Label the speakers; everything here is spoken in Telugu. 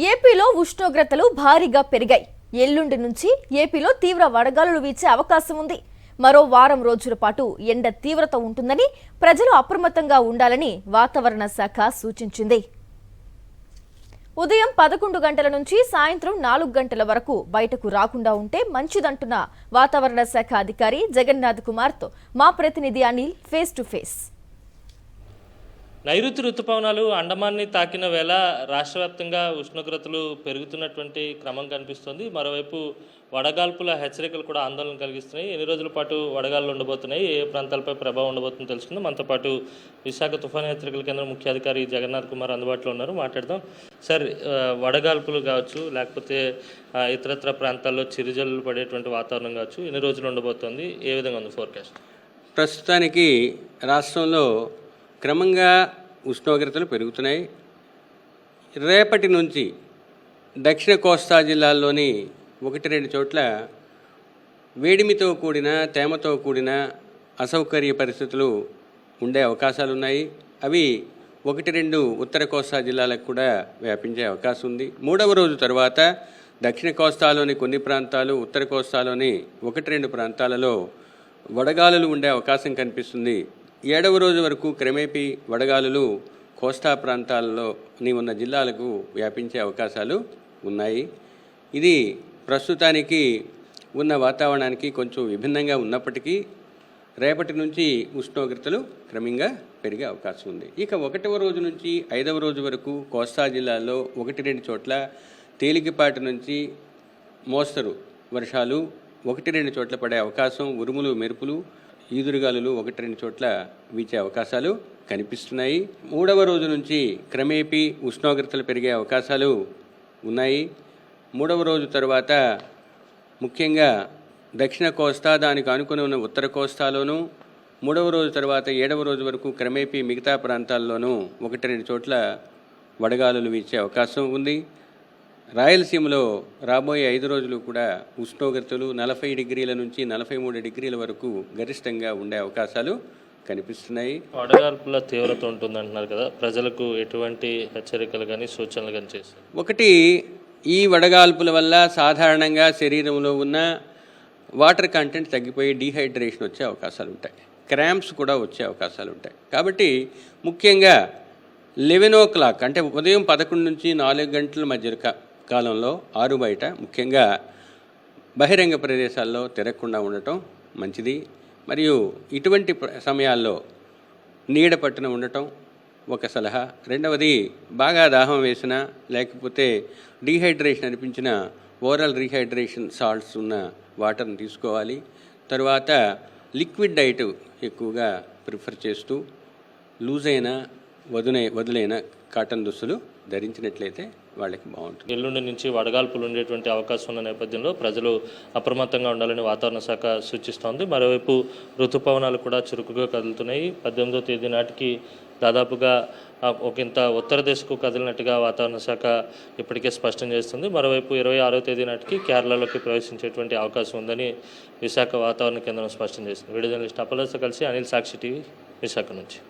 Speaker 1: ఏపీలో ఉష్ణోగ్రతలు భారీగా పెరిగాయి. ఎల్లుండి నుంచి ఏపీలో తీవ్ర వడగాలులు వీచే అవకాశం ఉంది. మరో వారం రోజుల పాటు ఎండ తీవ్రత ఉంటుందని ప్రజలు అప్రమత్తంగా ఉండాలని వాతావరణ శాఖ సూచించింది. ఉదయం 11 గంటల నుంచి సాయంత్రం 4 గంటల వరకు బయటకు రాకుండా ఉంటే మంచిదంటున్న వాతావరణ శాఖ అధికారి జగన్నాథ్ కుమార్తో మా ప్రతినిధి అనిల్ ఫేస్ టు ఫేస్.
Speaker 2: నైరుతి రుతుపవనాలు అండమాన్ని తాకిన వేళ రాష్ట్ర వ్యాప్తంగా ఉష్ణోగ్రతలు పెరుగుతున్నటువంటి క్రమం కనిపిస్తుంది. మరోవైపు వడగాల్పుల హెచ్చరికలు కూడా ఆందోళన కలిగిస్తున్నాయి. ఎన్ని రోజుల పాటు వడగాలు ఉండబోతున్నాయి, ఏ ప్రాంతాలపై ప్రభావం ఉండబోతుందో తెలుసుకుందాం. మనతో పాటు విశాఖ తుఫాను హెచ్చరికల కేంద్రం ముఖ్య అధికారి జగన్నాథ్ కుమార్ అందుబాటులో ఉన్నారు. మాట్లాడదాం సార్. వడగాల్పులు కావచ్చు, లేకపోతే ఇతరత్ర ప్రాంతాల్లో చిరుజల్లు పడేటువంటి వాతావరణం కావచ్చు, ఎన్ని రోజులు ఉండబోతోంది, ఏ విధంగా ఉంది ఫోర్కాస్ట్?
Speaker 3: ప్రస్తుతానికి రాష్ట్రంలో క్రమంగా ఉష్ణోగ్రతలు పెరుగుతున్నాయి. రేపటి నుంచి దక్షిణ కోస్తా జిల్లాల్లోని 1-2 చోట్ల వేడిమితో కూడిన తేమతో కూడిన అసౌకర్య పరిస్థితులు ఉండే అవకాశాలు ఉన్నాయి. అవి 1-2 ఉత్తర కోస్తా జిల్లాలకు కూడా వ్యాపించే అవకాశం ఉంది. 3వ రోజు తర్వాత దక్షిణ కోస్తాలోని కొన్ని ప్రాంతాలు, ఉత్తర కోస్తాలోని 1-2 ప్రాంతాలలో వడగాలులు ఉండే అవకాశం కనిపిస్తుంది. 7వ రోజు వరకు క్రమేపీ వడగాలులు కోస్తా ప్రాంతాల్లోని ఉన్న జిల్లాలకు వ్యాపించే అవకాశాలు ఉన్నాయి. ఇది ప్రస్తుతానికి ఉన్న వాతావరణానికి కొంచెం విభిన్నంగా ఉన్నప్పటికీ రేపటి నుంచి ఉష్ణోగ్రతలు క్రమంగా పెరిగే అవకాశం ఉంది. ఇక 1వ రోజు నుంచి 5వ రోజు వరకు కోస్తా జిల్లాల్లో 1-2 చోట్ల తేలికపాటి నుంచి మోస్తరు వర్షాలు 1-2 చోట్ల పడే అవకాశం, ఉరుములు మెరుపులు ఈదురుగాలులు 1-2 చోట్ల వీచే అవకాశాలు కనిపిస్తున్నాయి. 3వ రోజు నుంచి క్రమేపీ ఉష్ణోగ్రతలు పెరిగే అవకాశాలు ఉన్నాయి. 3వ రోజు తర్వాత ముఖ్యంగా దక్షిణ కోస్తా, దానికి ఆనుకుని ఉన్న ఉత్తర కోస్తాలోనూ, 3వ రోజు తర్వాత 7వ రోజు వరకు క్రమేపీ మిగతా ప్రాంతాల్లోనూ 1-2 చోట్ల వడగాలులు వీచే అవకాశం ఉంది. రాయలసీమలో రాబోయే 5 రోజులు కూడా ఉష్ణోగ్రతలు 40 డిగ్రీల నుంచి 43 డిగ్రీల వరకు గరిష్టంగా ఉండే అవకాశాలు కనిపిస్తున్నాయి.
Speaker 2: వడగాల్పుల తీవ్రత ఉంటుందంటున్నారు కదా, ప్రజలకు ఎటువంటి హెచ్చరికలు కానీ సూచనలు కానీ చేస్తారు?
Speaker 3: ఒకటి, ఈ వడగాల్పుల వల్ల సాధారణంగా శరీరంలో ఉన్న వాటర్ కంటెంట్ తగ్గిపోయి డీహైడ్రేషన్ వచ్చే అవకాశాలు ఉంటాయి, క్రాంప్స్ కూడా వచ్చే అవకాశాలు ఉంటాయి. కాబట్టి ముఖ్యంగా 11 o'clock అంటే ఉదయం 11 నుంచి 4 గంటల మధ్య కాలంలో ఆరు బయట ముఖ్యంగా బహిరంగ ప్రదేశాల్లో తిరగకుండా ఉండటం మంచిది. మరియు ఇటువంటి సమయాల్లో నీడ పట్టున ఉండటం ఒక సలహా. రెండవది, బాగా దాహం వేసినా లేకపోతే డీహైడ్రేషన్ అనిపించిన ఓరల్ రీహైడ్రేషన్ సాల్ట్స్ ఉన్న వాటర్ని తీసుకోవాలి. తర్వాత లిక్విడ్ డైట్ ఎక్కువగా ప్రిఫర్ చేస్తూ లూజ్ అయిన వదులైన కాటన్ దుస్తులు ధరించినట్లయితే వాళ్ళకి బాగుంటుంది.
Speaker 2: ఎల్లుండి నుంచి వడగాల్పులు ఉండేటువంటి అవకాశం ఉన్న నేపథ్యంలో ప్రజలు అప్రమత్తంగా ఉండాలని వాతావరణ శాఖ సూచిస్తోంది. మరోవైపు ఋతుపవనాలు కూడా చురుకుగా కదులుతున్నాయి. 18వ తేదీ నాటికి దాదాపుగా ఒకంత ఉత్తర దిశకు కదిలినట్టుగా వాతావరణ శాఖ ఇప్పటికే స్పష్టం చేస్తుంది. మరోవైపు 26వ తేదీ నాటికి కేరళలోకి ప్రవేశించేటువంటి అవకాశం ఉందని విశాఖ వాతావరణ కేంద్రం స్పష్టం చేస్తుంది. వీడియో జర్నలిస్ట్ అప్పలతో కలిసి అనిల్, సాక్షి టీవీ, విశాఖ నుంచి.